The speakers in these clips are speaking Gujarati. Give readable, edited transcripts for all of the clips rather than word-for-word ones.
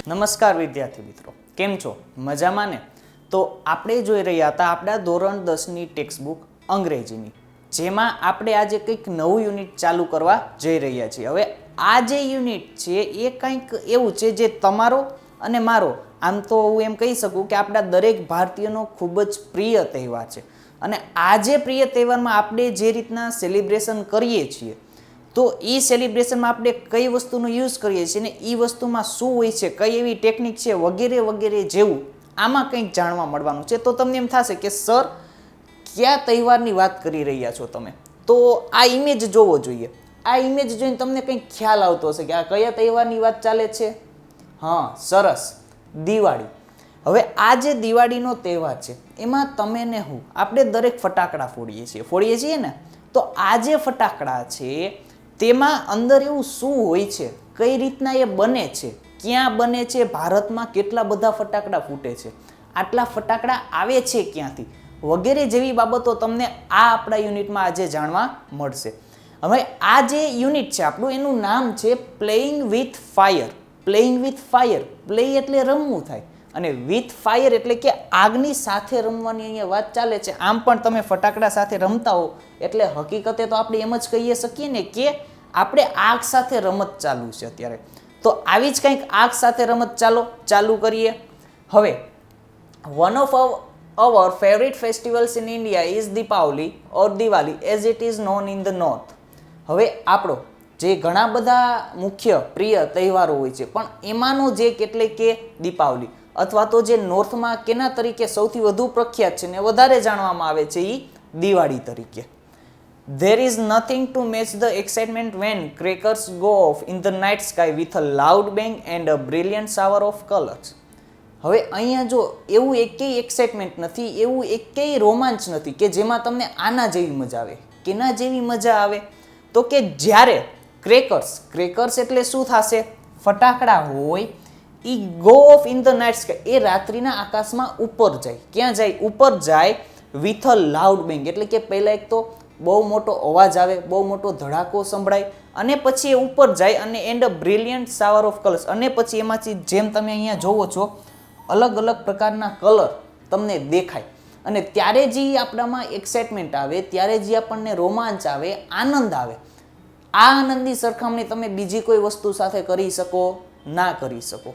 નમસ્કાર વિદ્યાર્થી મિત્રો, કેમ છો? મજામાં ને? તો આપણે જોઈ રહ્યા હતા આપણા ધોરણ 10ની ટેક્સ્ટ બુક અંગ્રેજીની, જેમાં આપણે આજે કંઈક નવું યુનિટ ચાલુ કરવા જઈ રહ્યા છીએ. હવે આ જે યુનિટ છે એ કંઈક એવું છે જે તમારો અને મારો, આમ તો હું એમ કહી શકું કે આપણા દરેક ભારતીયનો ખૂબ જ પ્રિય તહેવાર છે. અને આ જે પ્રિય તહેવારમાં આપણે જે રીતના સેલિબ્રેશન કરીએ છીએ, તો એ સેલિબ્રેશનમાં આપણે કઈ વસ્તુનો યુઝ કરીએ છીએ ને એ વસ્તુમાં શું હોય છે, કઈ એવી ટેકનિક છે, વગેરે વગેરે જેવું આમાં કંઈક જાણવા મળવાનું છે. તો તમને એમ થશે કે સર કયા તહેવારની વાત કરી રહ્યા છો તમે? તો આ ઇમેજ જોવો જોઈએ. આ ઇમેજ જોઈને તમને કંઈક ખ્યાલ આવતો હશે કે આ કયા તહેવારની વાત ચાલે છે. હા, સરસ, દિવાળી. હવે આ જે દિવાળીનો તહેવાર છે એમાં તમે ને હું આપણે દરેક ફટાકડા ફોડીએ છીએ ને. તો આ જે ફટાકડા છે તેમાં અંદર એવું શું હોય છે, કઈ રીતના એ બને છે, ક્યાં બને છે, ભારતમાં કેટલા બધા ફટાકડા ફૂટે છે, આટલા ફટાકડા આવે છે ક્યાંથી, વગેરે જેવી બાબતો તમને આ આપણા યુનિટમાં આજે જાણવા મળશે. હવે આ જે યુનિટ છે આપણું, એનું નામ છે playing with fire. Playing with fire, play એટલે રમવું થાય અને વિથ ફાયર એટલે કે આગની સાથે રમવાની અહીંયા વાત ચાલે છે. આમ પણ તમે ફટાકડા સાથે રમતા હો એટલે હકીકતે તો આપણે એમ જ કહીએ શકીએ ને કે આપણે આગ સાથે રમત ચાલુ છે અત્યારે. તો આવી જ કંઈક આગ સાથે રમત ચાલુ કરીએ. હવે one of our favourite festivals in India is Deepavali or Diwali as it is known in the north. હવે આપણો જે ઘણા બધા મુખ્ય પ્રિય તહેવારો હોય છે, પણ એમાંનો જે એટલે કે દીપાવલી અથવા તો જે નોર્થમાં કેના તરીકે સૌથી વધુ પ્રખ્યાત છે ને વધારે જાણવામાં આવે છે એ દિવાળી તરીકે. There is nothing to match the excitement when crackers go off in the night sky with a loud bang and a brilliant shower of colors. હવે અહીંયા જો એવું એકેય એક્સાઇટમેન્ટ નથી, એવું એકેય રોમાંચ નથી કે જેમાં તમને આના જેવી મજા આવે. કેના જેવી મજા આવે? તો કે જ્યારે ક્રેકર્સ એટલે શું થશે? ફટાકડા હોય એ go off in the night sky, એ રાત્રિના આકાશમાં ઉપર જાય. ક્યાં જાય? ઉપર જાય વિથ અ લાઉડ બેંગ, એટલે કે પહેલા એક તો બહુ મોટો અવાજ આવે, બહુ મોટો ધડાકો સંભળાય, અને પછી એ ઉપર જાય અને and a brilliant shower of colours, અને પછી એમાંથી જેમ તમે અહીંયા જોવો છો અલગ અલગ પ્રકારના કલર તમને દેખાય. અને ત્યારે જે આપણામાં એક્સાઇટમેન્ટ આવે, ત્યારે જે આપણને રોમાંચ આવે, આનંદ આવે, આ આનંદની સરખામણી તમે બીજી કોઈ વસ્તુ સાથે કરી શકો? ના કરી શકો.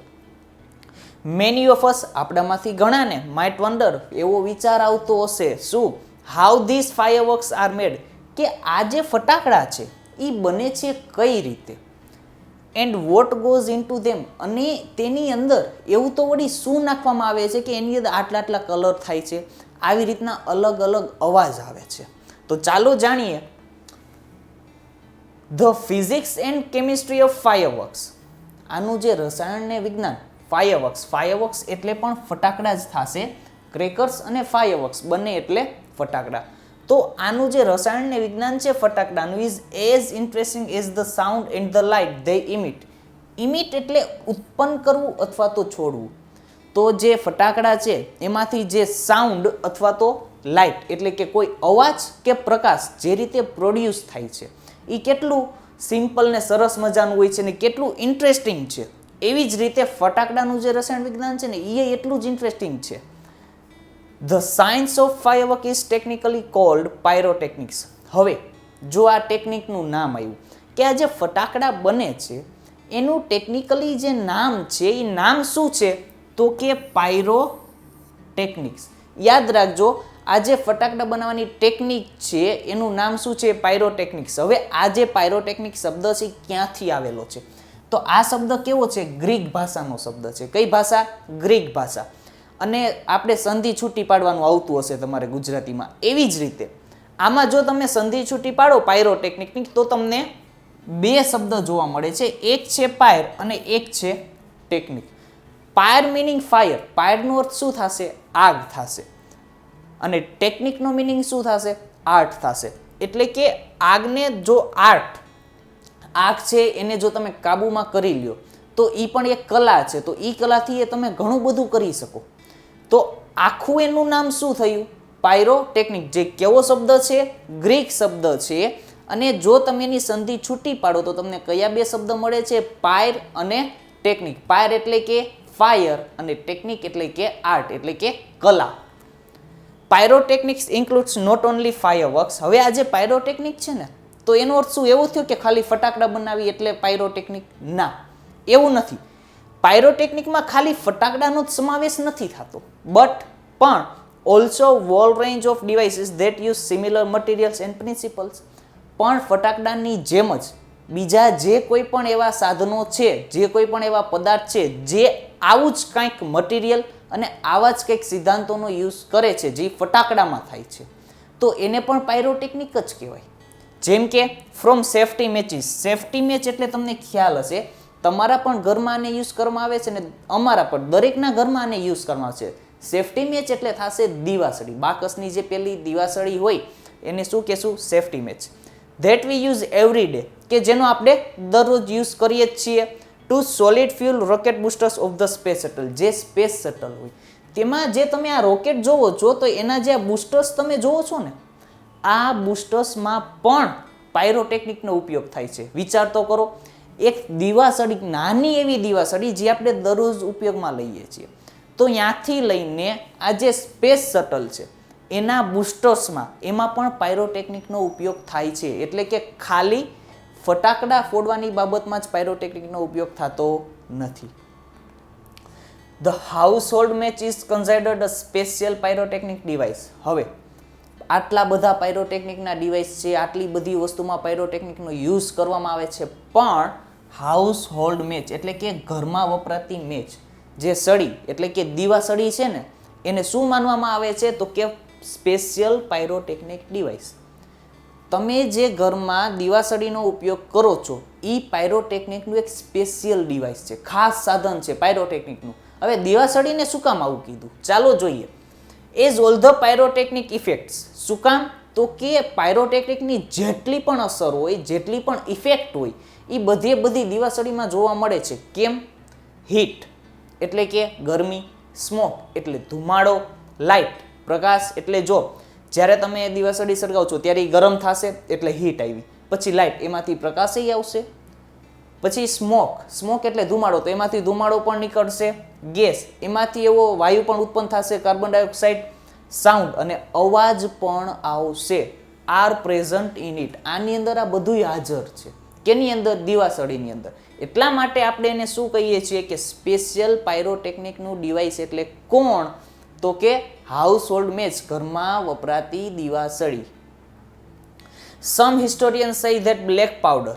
મેની ઓફ અસ, આપણામાંથી ઘણાને માઇટ વન્ડર, એવો વિચાર આવતો હશે, શું? How this fireworks are made, કે આ જે ફટાકડા છે એ બને છે કઈ રીતે? And what goes in to them, અને તેની અંદર એવું તો વળી શું નાખવામાં આવે છે કે એની અંદર આટલા કલર થાય છે, આવી રીતના અલગ અલગ અવાજ આવે છે. તો ચાલો જાણીએ the physics and chemistry of fireworks. આનું જે રસાયણ ને વિજ્ઞાન, ફાયરવર્ક્સ એટલે પણ ફટાકડા જ થશે. ક્રેકર્સ અને ફાયરવર્ક્સ બંને એટલે ફટાકડા. તો આનું જે રસાયણ ને વિજ્ઞાન છે ફટાકડાનું is as interesting as the sound and the light they emit. Emit એટલે ઉત્પન્ન કરવું અથવા તો છોડવું. તો જે ફટાકડા છે એમાંથી જે સાઉન્ડ અથવા તો લાઇટ એટલે કે કોઈ અવાજ કે પ્રકાશ જે રીતે પ્રોડ્યુસ થાય છે એ કેટલું સિમ્પલ ને સરસ મજાનું હોય છે ને કેટલું ઇન્ટરેસ્ટિંગ છે. એવી જ રીતે ફટાકડાનું જે રસાયણ વિજ્ઞાન છે ને એ એટલું જ ઇન્ટરેસ્ટિંગ છે. The science of firework is technically cold pyrotechnics. હવે જો આ ટેકનિકનું નામ આવ્યું કે આ જે ફટાકડા બને છે એનું ટેકનિકલી જે નામ છે એ નામ શું છે? તો કે પાયરોટેકનિક્સ. યાદ રાખજો, આ જે ફટાકડા બનાવવાની ટેકનિક છે એનું નામ શું છે? પાયરોટેકનિક્સ. હવે આ જે પાયરોટેકનિક શબ્દ છે ક્યાંથી આવેલો છે? તો આ શબ્દ કેવો છે? ગ્રીક ભાષાનો શબ્દ છે. કઈ ભાષા? ગ્રીક ભાષા. અને આપણે સંધિ છૂટી પાડવાનું આવતું હશે તમારે ગુજરાતીમાં. એવી જ રીતે આમાં જો તમે સંધિ છૂટી પાડો પાયરોટેકનિકની તો તમને બે શબ્દ જોવા મળે છે. એક છે પાયર અને એક છે ટેકનિક. પાયર મિનિંગ ફાયર, પાયરનો અર્થ શું થશે? આગ થશે. અને ટેકનિકનો મિનિંગ શું થશે? આર્ટ થશે. એટલે કે આગને જો આગ છે એને જો તમે કાબૂમાં કરી લ્યો તો એ પણ એક કલા છે. તો એ કલાથી એ તમે ઘણું બધું કરી શકો. તો આખું એનું નામ શું થયું? પાયરોટેકનિક. જે કેવો શબ્દ છે? ગ્રીક શબ્દ છે. અને જો તમે એની સંધિ છૂટી પાડો તો તમને કયા બે શબ્દ મળે છે? પાયર અને ટેકનિક. પાયર એટલે કે ફાયર અને ટેકનિક એટલે કે આર્ટ એટલે કે કલા. Pyrotechnics includes not only fireworks. હવે આ જે પાયરોટેકનિક છે ને, તો એનો અર્થ શું એવું થયું કે ખાલી ફટાકડા બનાવી એટલે પાયરોટેકનિક? ના, એવું નથી. પાયરોટેકનિકમાં ખાલી ફટાકડાનો જ સમાવેશ નથી થતો, બટ પણ also wall range of devices that use similar materials and principles. પણ ફટાકડાની જેમ જ બીજા જે કોઈ પણ એવા સાધનો છે, જે કોઈ પણ એવા પદાર્થ છે જે આવું જ કંઈક મટીરિયલ અને આવા જ કંઈક સિદ્ધાંતોનો યુઝ કરે છે જે ફટાકડામાં થાય છે, તો એને પણ પાયરોટેકનિક જ કહેવાય. જેમ કે from safety matches. Safety match એટલે તમને ખ્યાલ હશે, તમારા પણ ઘરમાં આને યુઝ કરવામાં આવે છે ને અમારા પણ દરેકના ઘરમાં આને યુઝ કરવામાં આવે છે. સેફટી મેચ એટલે થશે દીવાસળી. બાકસની જે પેલી દીવાસળી હોય એને શું કહેશું? Safety match. That we use every day, કે જેનો આપણે દરરોજ યુઝ કરીએ જ છીએ. Two solid fuel rocket boosters of the space shuttle. જે સ્પેસ શટલ હોય તેમાં જે તમે આ રોકેટ જોવો છો, તો એના જે આ બુસ્ટર્સ તમે જોવો છો ને, આ બુસ્ટર્સમાં પણ પાયરોટેકનિકનો ઉપયોગ થાય છે. વિચાર તો કરો, એક દીવાસળી, નાની એવી દીવાસળી જે આપણે દરરોજ ઉપયોગમાં લઈએ છીએ, તો ત્યાંથી લઈને આ જે સ્પેસ શટલ છે એના બુસ્ટર્સમાં એમાં પણ પાયરોટેકનિકનો ઉપયોગ થાય છે. એટલે કે ખાલી ફટાકડા ફોડવાની બાબતમાં જ પાયરોટેકનિકનો ઉપયોગ થતો નથી. The household match is considered a special pyrotechnic device. હવે આટલા બધા પાયરોટેકનિકના ડિવાઇસ છે, આટલી બધી વસ્તુમાં પાયરોટેકનિકનો યુઝ કરવામાં આવે છે, પણ હાઉસહોલ્ડ મેચ એટલે કે ઘરમાં વપરાતી મેચ, જે સળી એટલે કે દીવાસળી છે ને, એને શું માનવામાં આવે છે? તો કે સ્પેશિયલ પાયરોટેકનિક ડિવાઇસ. તમે જે ઘરમાં દીવાસળીનો ઉપયોગ કરો છો એ પાયરોટેકનિકનું એક સ્પેશિયલ ડિવાઇસ છે, ખાસ સાધન છે પાયરોટેકનિકનું. હવે દીવાસળીને શું કામ આવું કીધું? ચાલો જોઈએ. As all the pyrotechnic effects. શું કામ? તો કે પાયરોટેકનિકની જેટલી પણ અસર હોય, જેટલી પણ ઇફેક્ટ હોય, એ બધી દીવાસળીમાં જોવા મળે છે. કેમ? હીટ એટલે કે ગરમી, સ્મોક એટલે ધુમાડો, લાઇટ પ્રકાશ એટલે જો જ્યારે તમે દીવાસળી સળગાવો છો ત્યારે એ ગરમ થશે એટલે હીટ આવી, પછી લાઇટ એમાંથી પ્રકાશ આવશે, પછી સ્મોક એટલે ધુમાડો, તો એમાંથી ધુમાડો પણ નીકળશે, ગેસ એમાંથી એવો વાયુ પણ ઉત્પન્ન થશે, કાર્બન ડાયોક્સાઇડ, સાઉન્ડ અને અવાજ પણ આવશે. Are present in it. આની અંદર આ બધું હાજર છે. કેની અંદર? દીવાસળીની અંદર. એટલા માટે આપણે એને શું કહીએ છીએ કે સ્પેશિયલ પાયરોટેકનિકનું ડિવાઇસ એટલે કોણ? તો કે હાઉસહોલ્ડ મેચ, ઘરમાં વપરાતી દીવાસળી. સમ હિસ્ટોરિયન્સ સે ધેટ બ્લેક પાવડર.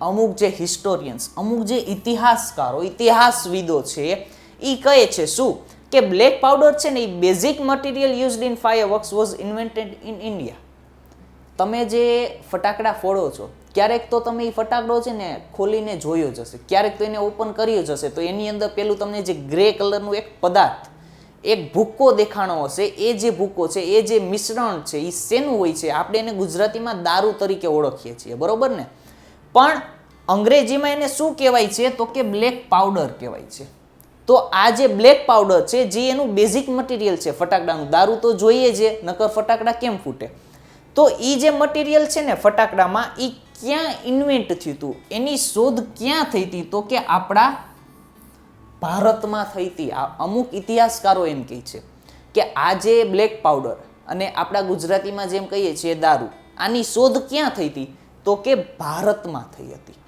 અમુક જે હિસ્ટોરિયન્સ, અમુક જે ઇતિહાસકારો, ઇતિહાસવિદો છે, એ કહે છે શું? કે બ્લેક પાવડર છે ને એ basic material used in fireworks was invented in India. તમે જે ફટાકડા ફોડો છો, ક્યારેક તો તમે એ ફટાકડો છે ને ખોલીને જોયો જ હશે, ક્યારેક તો એને ઓપન કર્યો જ હશે, તો એની અંદર પેલું તમને જે ગ્રે કલરનું એક પદાર્થ, એક ભૂક્કો દેખાણો હશે. એ જે ભૂક્કો છે, એ જે મિશ્રણ છે, એ શેનું હોય છે? આપણે એને ગુજરાતીમાં દારૂ તરીકે ઓળખીએ છીએ, બરોબર ને? પણ અંગ્રેજીમાં એને શું કહેવાય છે? તો કે બ્લેક પાવડર કહેવાય છે. તો આ જે બ્લેક પાવડર છે, જે એનું બેઝિક મટીરિયલ છે ફટાકડાનું, દારૂ તો જોઈએ છે, નકર ફટાકડા કેમ ફૂટે? તો એ જે મટીરિયલ છે ને ફટાકડામાં, એ ક્યાં ઇન્વેન્ટ થયું હતું? એની શોધ ક્યાં થઈ હતી? તો કે આપણા ભારતમાં થઈ હતી. અમુક ઇતિહાસકારો એમ કહે છે કે આ જે બ્લેક પાવડર અને આપણા ગુજરાતીમાં જેમ કહીએ છીએ દારૂ, આની શોધ ક્યાં થઈ હતી? તો કે ભારતમાં થઈ હતી.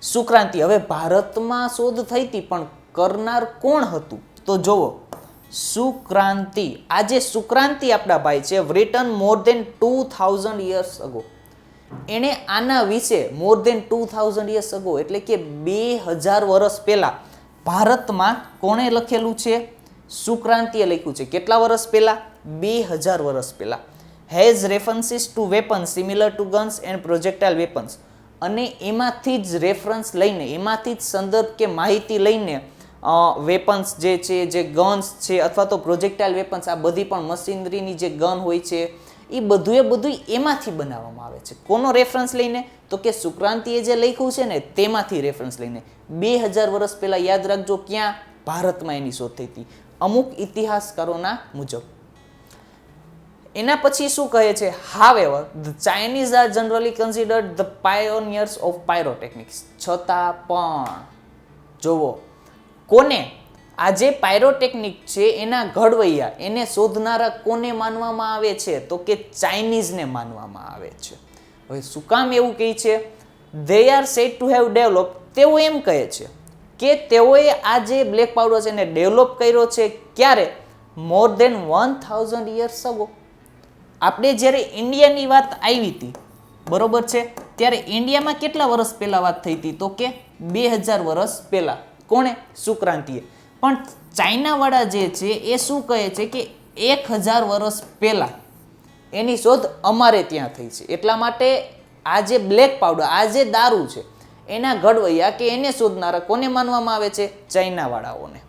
સુક્રાંતિ. હવે ભારતમાં શોધ થઈ હતી, પણ કરનાર કોણ હતું? તો જોવો, સુક્રાંતિ. આ જે સુક્રાંતિ આપણા ભાઈ છે, written more than 2000 years ago. એણે આના વિશે more than 2000 years ago એટલે કે 2000 વર્ષ પહેલા ભારતમાં કોણે લખેલું છે? સુક્રાંતિએ લખ્યું છે. કેટલા વર્ષ પહેલા? 2000 વર્ષ પહેલા. Has references to weapons similar to guns and projectile weapons. અને એમાંથી જ રેફરન્સ લઈને, એમાંથી જ સંદર્ભ કે માહિતી લઈને વેપન્સ જે છે, જે ગન્સ છે, અથવા તો પ્રોજેક્ટાઇલ વેપન્સ, આ બધી પણ મશીનરીની જે ગન હોય છે, એ બધું એમાંથી બનાવવામાં આવે છે. કોનો રેફરન્સ લઈને? તો કે સુક્રાંતિએ જે લખ્યું છે ને તેમાંથી રેફરન્સ લઈને. 2000 વર્ષ પહેલા. યાદ રાખજો, ક્યાં? ભારતમાં એની શોધ થઈ હતી, અમુક ઇતિહાસકારોના મુજબ. એના પછી શું કહે છે? However the Chinese are generally considered the pioneers of pyrotechnics. છતાં પણ જોવો, કોને આ જે પાયરોટેકનિક છે એના ઘડવૈયા એને શોધનારા કોને માનવામાં આવે છે? તો કે ચાઇનીઝને માનવામાં આવે છે. હવે શું કામ એવું કહે છે? they are said to have developed, તેઓ એમ કહે છે કે તેઓએ આ જે બ્લેક પાવડર છે એને ડેવલપ કર્યો છે ક્યારે? more than 1000 years ago. આપણે જ્યારે ઇન્ડિયાની વાત આવી હતી, બરોબર છે, ત્યારે ઇન્ડિયામાં કેટલા વર્ષ પહેલા વાત થઈ હતી? તો કે 2000 વર્ષ પહેલા. કોણે? સુક્રાંતિએ. પણ ચાઇનાવાળા જે છે એ શું કહે છે કે 1000 વર્ષ પહેલા એની શોધ અમારે ત્યાં થઈ છે. એટલા માટે આ જે બ્લેક પાવડર, આ જે દારૂ છે એના ઘડવૈયા કે એને શોધનારા કોને માનવામાં આવે છે? ચાઇનાવાળાઓને.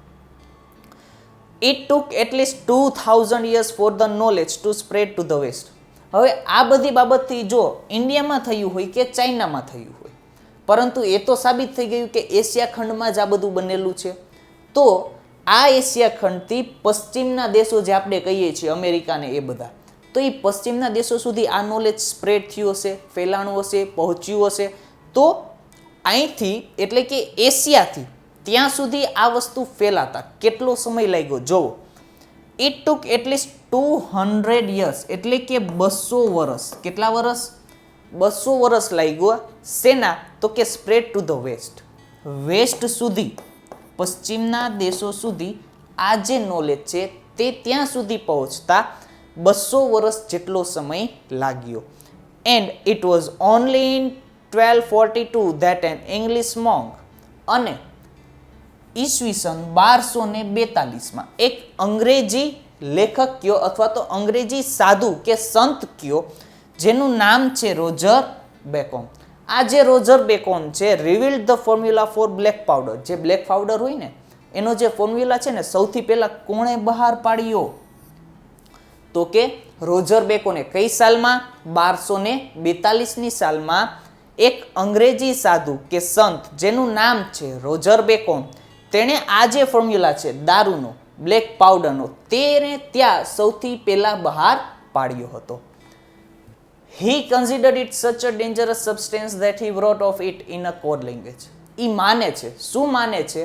It took at least 2000 years for the knowledge to spread to the west. હવે આ બધી બાબતથી જો ઇન્ડિયામાં થયું હોય કે ચાઇનામાં થયું હોય, પરંતુ એ તો સાબિત થઈ ગયું કે એશિયા ખંડમાં જ આ બધું બનેલું છે. તો આ એશિયા ખંડથી પશ્ચિમના દેશો જે આપણે કહીએ છીએ અમેરિકાને એ બધા, તો એ પશ્ચિમના દેશો સુધી આ નોલેજ સ્પ્રેડ થયું હશે, ફેલાણું હશે, પહોંચ્યું હશે. તો અહીંથી એટલે કે એશિયાથી ત્યાં સુધી આ વસ્તુ ફેલાતા કેટલો સમય લાગ્યો જોવો. ઇટ ટુક એટલીસ્ટ 200 years, એટલે કે 200 વર્ષ. કેટલા વર્ષ? 200 વર્ષ લાગ્યો. શેના? તો કે spread to the west, west સુધી, પશ્ચિમના દેશો સુધી આ જે નોલેજ છે તે ત્યાં સુધી પહોંચતા 200 વર્ષ જેટલો સમય લાગ્યો. And it was only in 1242 that an English monk, અને ઈસવીસન 1242માં એક અંગ્રેજી લેખક કયો અથવા તો અંગ્રેજી સાધુ કે સંત કયો જેનું નામ છે રોજર બેકોન. આ જે રોજર બેકોન છે revealed the formula for black powder. જે બ્લેક પાવડર હોય ને એનો જે ફોર્મ્યુલા છે ને સૌથી પહેલા કોણે બહાર પાડ્યો? તો કે રોજર બેકોને. કઈ સાલમાં? 1242ની સાલમાં એક અંગ્રેજી સાધુ કે સંત જેનું નામ છે રોજર બેકોન, તેણે આ જે ફોર્મ્યુલા છે દારૂનો, બ્લેક પાવડરનો, તેને ત્યાં સૌથી પહેલા બહાર પાડ્યો હતો. He considered it such a dangerous substance that he wrote of it in a code language. ઈ માને છે, શું માને છે?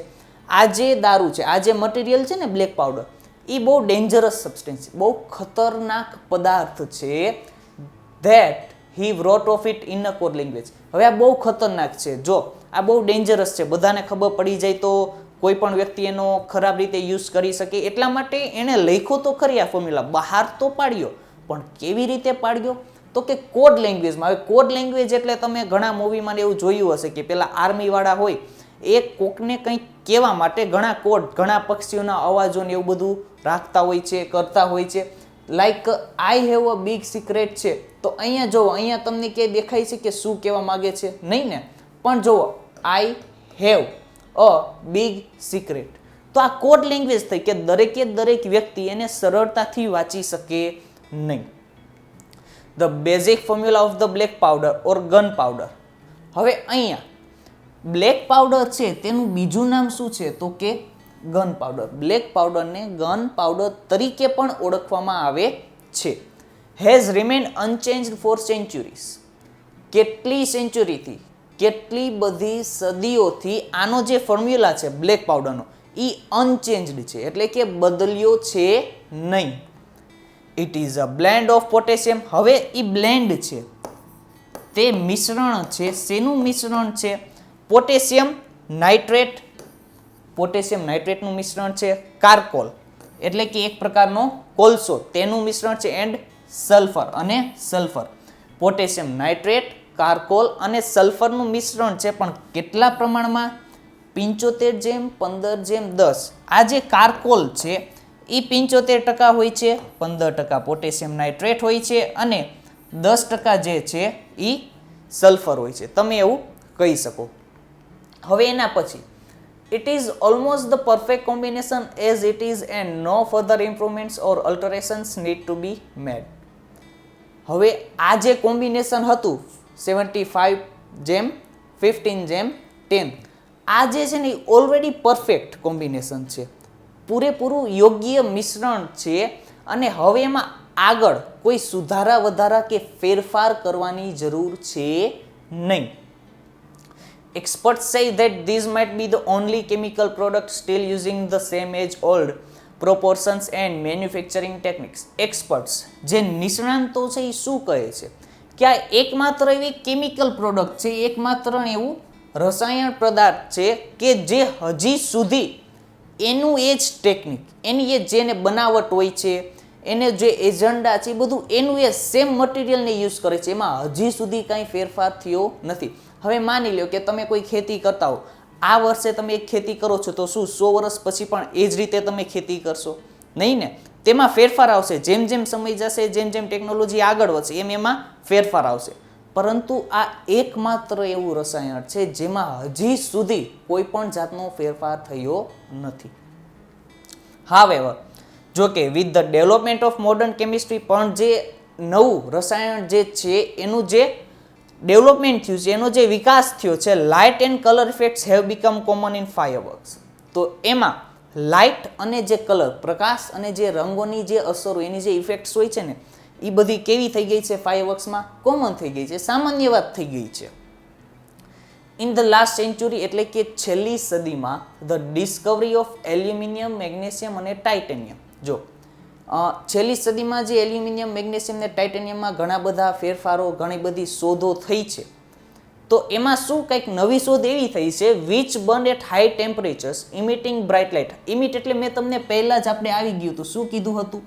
આ જે દારૂ છે, આ જે મટીરિયલ છે ને બ્લેક પાવડર, એ બહુ ડેન્જરસ સબસ્ટન્સ, બહુ ખતરનાક પદાર્થ છે. that he wrote of it in a code language. હવે આ બહુ ખતરનાક છે, જો આ બહુ ડેન્જરસ છે, બધાને ખબર પડી જાય તો કોઈ પણ વ્યક્તિ એનો ખરાબ રીતે યુઝ કરી શકે, એટલા માટે એણે લખ્યો તો ખરી આ ફોર્મ્યુલા, બહાર તો પાડ્યો, પણ કેવી રીતે પાડ્યો? તો કે કોડ લેંગ્વેજમાં. હવે કોડ લેંગ્વેજ એટલે તમે ઘણા મૂવીમાં એવું જોયું હશે કે પેલા આર્મીવાળા હોય એ કોકને કંઈક કહેવા માટે ઘણા કોડ, ઘણા પક્ષીઓના અવાજોને એવું બધું રાખતા હોય છે, કરતા હોય છે. Like I have a big secret છે, તો અહીંયા જુઓ, અહીંયા તમને ક્યાંય દેખાય છે કે શું કહેવા માગે છે? નહીં ને. પણ જુઓ, I have a big secret, તો આ કોડ લેંગ્વેજ થઈ કે દરેકે દરેક વ્યક્તિ એને સરળતાથી વાંચી શકે નહીં. The basic formula of the black powder or gun powder. હવે અહીંયા બ્લેક પાવડર છે તેનું બીજું નામ શું છે? તો કે ગન પાવડર. બ્લેક પાવડરને ગન પાવડર તરીકે પણ ઓળખવામાં આવે છે. Has remained unchanged for centuries. કેટલી સેન્ચુરીથી, કેટલી બધી સદીઓથી આનો જે ફોર્મ્યુલા છે બ્લેક પાવડરનો એ અનચેન્જડ છે, એટલે કે બદલ્યો છે નહીં. It is a blend of potassium. હવે એ બ્લેન્ડ છે, તે મિશ્રણ છે. શેનું મિશ્રણ છે? પોટેશિયમ નાઇટ્રેટ, પોટેશિયમ નાઇટ્રેટનું મિશ્રણ છે. કાર્કોલ એટલે કે એક પ્રકારનો કોલસો, તેનું મિશ્રણ છે. એન્ડ સલ્ફર અને સલ્ફર. પોટેશિયમ નાઇટ્રેટ, કાર્કોલ અને સલ્ફરનું મિશ્રણ છે, પણ કેટલા પ્રમાણમાં? 75:15:10. આ જે કાર્કોલ છે એ 75% હોય છે, 15% પોટેશિયમ નાઇટ્રેટ હોય છે અને 10% જે છે એ સલ્ફર હોય છે. તમે એવું કહી શકો. હવે એના પછી it is almost the perfect combination as it is and no further improvements or alterations need to be made. હવે આ જે કોમ્બિનેશન હતું 75:15:10, આ જે છે ને એ ઓલરેડી પરફેક્ટ કોમ્બિનેશન છે, પૂરેપૂરું યોગ્ય મિશ્રણ છે, અને હવે એમાં આગળ કોઈ સુધારા વધારા કે ફેરફાર કરવાની જરૂર છે નહીં. Experts say that these might be the only chemical products still using the same age old proportions and manufacturing techniques. Experts જે નિષ્ણાંતો છે એ શું કહે છે કે આ એકમાત્ર એવી કેમિકલ પ્રોડક્ટ છે, એકમાત્ર એવું રસાયણ પદાર્થ છે કે જે હજી સુધી એનું એ જ ટેકનિક, એની એ જેને બનાવટ હોય છે, એને જે એજન્ડા છે એ બધું એનું એ સેમ મટીરિયલને યુઝ કરે છે, એમાં હજી સુધી કાંઈ ફેરફાર થયો નથી. હવે માની લો કે તમે કોઈ ખેતી કરતા હો, આ વર્ષે તમે એક ખેતી કરો છો તો શું 100 વર્ષ પછી પણ એ જ રીતે તમે ખેતી કરશો? નહીં ને. તેમાં ફેરફાર આવશે, જેમ જેમ સમય જશે, જેમ જેમ ટેકનોલોજી આગળ વધશે એમ એમાં ફેરફાર આવશે. પરંતુ આ એકમાત્ર એવું રસાયણ છે જેમાં હજી સુધી કોઈ પણ જાતનો ફેરફાર થયો નથી. હાવેવર, જો કે with the development of modern chemistry, પણ જે નવું રસાયણ જે છે એનું જે ડેવલપમેન્ટ થયું છે, એનો જે વિકાસ થયો છે, light and colour effects have become common in fireworks. તો એમાં લાઇટ અને જે કલર, પ્રકાશ અને જે રંગોની જે અસરો, એની જે ઇફેક્ટ્સ હોય છે ને, એ બધી કેવી થઈ ગઈ છે? ફાયરવર્ક્સમાં કોમન થઈ ગઈ છે, સામાન્ય વાત થઈ ગઈ છે. ઇન ધ લાસ્ટ સેન્ચુરી, એટલે કે છેલ્લી સદીમાં, the Discovery of aluminium, magnesium અને ટાઇટેનિયમ, જો છેલ્લી સદીમાં જે એલ્યુમિનિયમ, મેગ્નેશિયમ અને ટાઇટેનિયમમાં ઘણા બધા ફેરફારો, ઘણી બધી શોધો થઈ છે. તો એમાં શું કંઈક નવી શોધ એવી થઈ છે, which burn at high temperatures emitting bright light. Emit એટલે મેં તમને પહેલા જ આપણે આવી ગયું હતું, શું કીધું હતું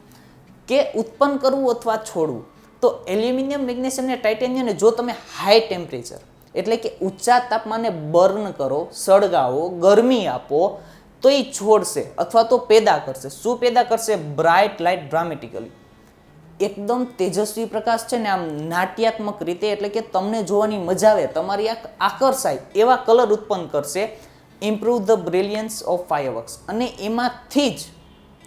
કે ઉત્પન્ન કરવું અથવા છોડવું. તો એલ્યુમિનિયમ, મેગ્નેશિયમ અને ટાઇટેનિયમને જો તમે હાઈ ટેમ્પરેચર એટલે કે ઊંચા તાપમાને બર્ન કરો, સળગાવો, ગરમી આપો, તો એ છોડશે અથવા તો પેદા કરશે. શું પેદા કરશે? બ્રાઇટ લાઇટ, ડ્રામેટિકલી, એકદમ તેજસ્વી પ્રકાશ છે ને, આમ નાટ્યાત્મક રીતે, એટલે કે તમને જોવાની મજા આવે, તમારી આંખ આકર્ષાય એવા કલર ઉત્પન્ન કરશે. ઇમ્પ્રૂવ ધ બ્રિલિયન્સ ઓફ ફાયરવર્ક્સ, અને એમાંથી જ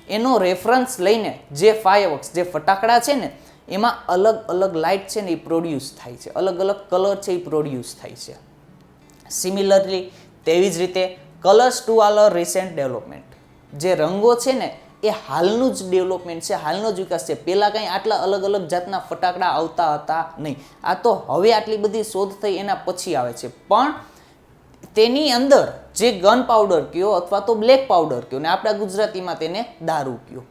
એનો રેફરન્સ લઈને જે ફાયરવર્ક્સ, જે ફટાકડા છે ને, એમાં અલગ અલગ લાઇટ છે ને એ પ્રોડ્યુસ થાય છે, અલગ અલગ કલર છે એ પ્રોડ્યુસ થાય છે. સિમિલરલી, તેવી જ રીતે colours too are recent development, જે રંગો છે ને એ હાલનું જ ડેવલપમેન્ટ છે, હાલનો જ વિકાસ છે. પહેલાં કંઈ આટલા અલગ અલગ જાતના ફટાકડા આવતા હતા નહીં, આ તો હવે આટલી બધી શોધ થઈ એના પછી આવે છે. પણ તેની અંદર જે ગન પાવડર કયો અથવા તો બ્લેક પાવડર કયો, ને આપણા ગુજરાતીમાં તેને દારૂ કયો,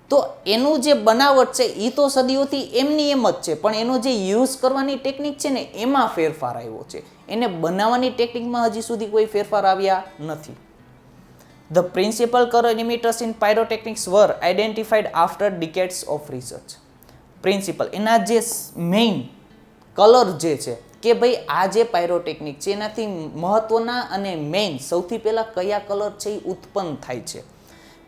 તો એનું જે બનાવટ છે એ તો સદીઓથી એમની એમ જ છે, પણ એનો જે યુઝ કરવાની ટેકનિક છે ને એમાં ફેરફાર આવ્યો છે. એને બનાવવાની ટેકનિકમાં હજી સુધી કોઈ ફેરફાર આવ્યા નથી. The principal color emitters in pyrotechnics were identified after decades of research. Principal, એના જે મેઇન કલર જે છે કે ભાઈ આ જે પાયરોટેકનિક છે એનાથી મહત્વના અને મેઇન સૌથી પહેલા કયા કલર છે એ ઉત્પન્ન થાય છે.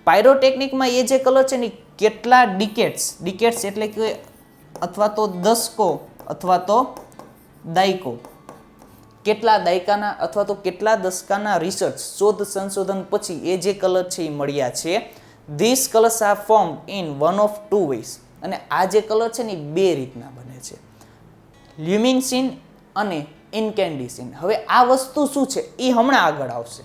પાયરોટેકનિકમાં એ જે કલર છે ને કેટલા ડિકેટ્સ એટલે કે અથવા તો દશકો અથવા તો દાયકો, કેટલા દાયકાના અથવા તો કેટલા દશકાના રિસર્ચ, શોધ સંશોધન પછી એ જે કલર છે એ મળ્યા છે. This colours are formed in one of two ways, અને આ જે કલર છે ને એ બે રીતના બને છે, લ્યુમિન્સિન અને ઇન્કેન્ડિસિન. હવે આ વસ્તુ શું છે એ હમણાં આગળ આવશે.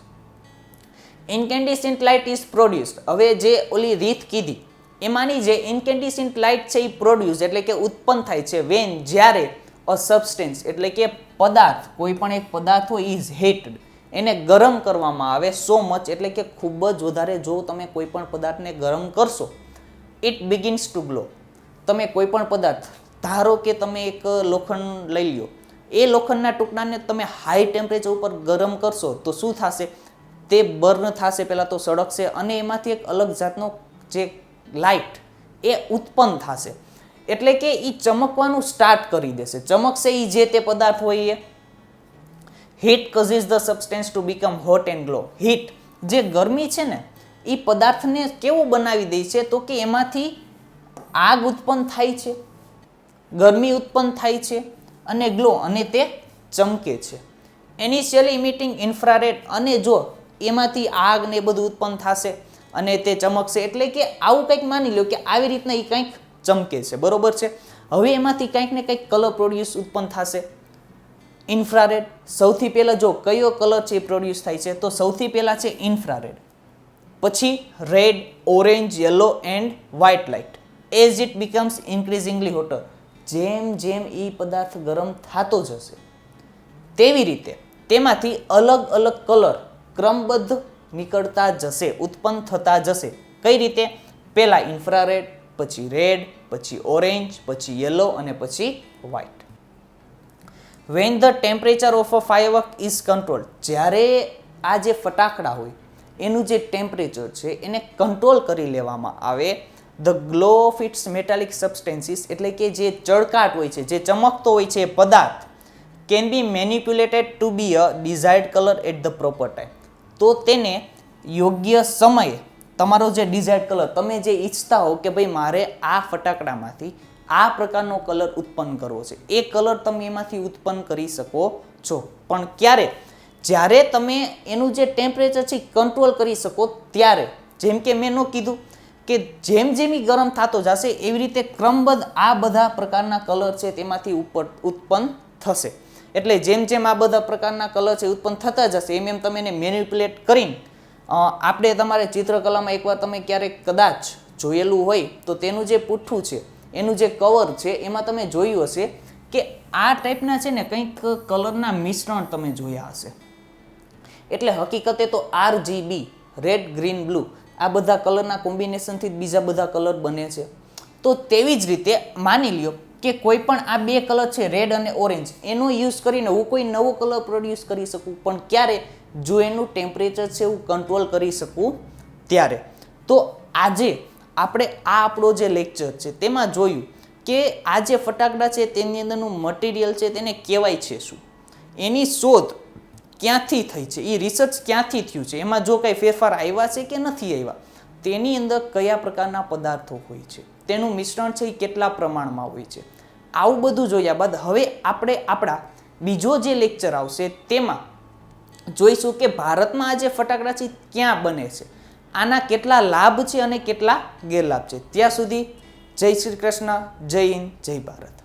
ઇન્કેન્ડિસન્ટ લાઇટ ઇઝ પ્રોડ્યુસ્ડ, હવે જે ઓલી રીત કીધી એમાંની જે ઇન્કેન્ડિસન્ટ લાઇટ છે એ પ્રોડ્યુસ એટલે કે ઉત્પન્ન થાય છે વેન, જ્યારે અ સબસ્ટેન્સ એટલે કે પદાર્થ, કોઈ પણ એક પદાર્થ હોય ઇઝ હીટેડ, એને ગરમ કરવામાં આવે, સો મચ એટલે કે ખૂબ જ વધારે. જો તમે કોઈ પણ પદાર્થને ગરમ કરશો, ઇટ બિગિન્સ ટુ ગ્લો. તમે કોઈ પણ પદાર્થ, ધારો કે તમે એક લોખંડ લઈ લ્યો, એ લોખંડના ટુકડાને તમે હાઈ ટેમ્પરેચર ઉપર ગરમ કરશો તો શું થશે? તે બર્ન થશે, પહેલાં તો સળગશે, અને એમાંથી એક અલગ જાતનો જે લાઇટ એ ઉત્પન્ન થશે, એટલે કે એ ચમકવાનું સ્ટાર્ટ કરી દેશે. ચમકશે એ જે તે પદાર્થ હોય એ. Heat causes the substance to become hot and glow. Heat, જે ગરમી છે ને એ પદાર્થને કેવું બનાવી દે છે? તો કે એમાંથી આગ ઉત્પન્ન થાય છે, ગરમી ઉત્પન્ન થાય છે, અને ગ્લો, અને તે ચમકે છે. ઇનિશિયલી ઇમિટિંગ ઇન્ફ્રારેડ, અને જો એમાંથી આગ ને બધું ઉત્પન્ન થશે અને તે ચમકશે, એટલે કે આવું કંઈક માની લો કે આવી રીતના એ કંઈક ચમકે છે, બરોબર છે. હવે એમાંથી કંઈક ને કંઈક કલર પ્રોડ્યુસ ઉત્પન્ન થશે. ઇન્ફ્રારેડ, સૌથી પહેલાં જો કયો કલર છે એ પ્રોડ્યુસ થાય છે, તો સૌથી પહેલાં છે ઇન્ફ્રારેડ, પછી red, orange, yellow and white light. As it becomes increasingly hotter, જેમ જેમ એ પદાર્થ ગરમ થતો જશે તેવી રીતે તેમાંથી અલગ અલગ કલર ક્રમબદ્ધ નીકળતા જશે, ઉત્પન્ન થતા જશે. કઈ રીતે? પહેલા ઇન્ફ્રારેડ, પછી રેડ, પછી ઓરેન્જ, પછી યલો અને પછી white. When the temperature of a firework is control, જ્યારે આ જે ફટાકડા હોય એનું જે ટેમ્પરેચર છે એને કંટ્રોલ કરી લેવામાં આવે, the glow of its metallic substances, એટલે કે જે ચળકાટ હોય છે, જે ચમકતો હોય છે એ પદાર્થ, can be manipulated to be a desired colour at the proper time. તો તેને યોગ્ય સમયે તમારો જે ડિઝાયર્ડ કલર, તમે જે ઈચ્છતા હો કે ભાઈ મારે આ ફટાકડામાંથી આ પ્રકારનો કલર ઉત્પન્ન કરવો છે, એ કલર તમે એમાંથી ઉત્પન્ન કરી શકો છો. પણ ક્યારે? જ્યારે તમે એનું જે ટેમ્પરેચર છે કંટ્રોલ કરી શકો ત્યારે. જેમ કે મેં કીધું કે જેમ જેમ ઈ ગરમ થતો જશે એવી રીતે ક્રમબદ્ધ આ બધા પ્રકારના કલર છે તેમાંથી ઉત્પન્ન થશે. એટલે જેમ જેમ આ બધા પ્રકારના કલર છે ઉત્પન્ન થતા જશે એમ એમ તમે એને મેનિપ્યુલેટ કરીને આપણે તમારે ચિત્રકલામાં એકવાર તમે ક્યારેક કદાચ જોયેલું હોય તો તેનું જે પુઠ્ઠું છે, એનું જે કવર છે એમાં તમે જોયું હશે કે આ ટાઈપના છે ને કંઈક કલરના મિશ્રણ તમે જોયા હશે. એટલે હકીકતે તો RGB, રેડ, ગ્રીન, બ્લુ, આ બધા કલરના કોમ્બિનેશનથી બીજા બધા કલર બને છે. તો તેવી જ રીતે માની લ્યો કે કોઈ પણ આ બે કલર છે રેડ અને ઓરેન્જ, એનો યુઝ કરીને હું કોઈ નવો કલર પ્રોડ્યુસ કરી શકું. પણ ક્યારે? જો એનું ટેમ્પરેચર છે હું કંટ્રોલ કરી શકું ત્યારે. તો આજે આપણે આ આપણો જે લેક્ચર છે તેમાં જોયું કે આ જે ફટાકડા છે તેની અંદરનું મટીરિયલ છે તેને કહેવાય છે શું, એની શોધ ક્યાંથી થઈ છે, એ રિસર્ચ ક્યાંથી થયું છે, એમાં જો કંઈ ફેરફાર આવ્યા છે કે નથી આવ્યા, તેની અંદર કયા પ્રકારના પદાર્થો હોય છે, તેનું મિશ્રણ છે એ કેટલા પ્રમાણમાં હોય છે. આવું બધું જોયા બાદ હવે આપણે આપણા બીજો જે લેક્ચર આવશે તેમાં જોઈશું કે ભારતમાં આ જે ફટાકડા છે ક્યાં બને છે, આના કેટલા લાભ છે અને કેટલા ગેરલાભ છે. ત્યાં સુધી જય શ્રી કૃષ્ણ, જય હિન્દ, જય ભારત.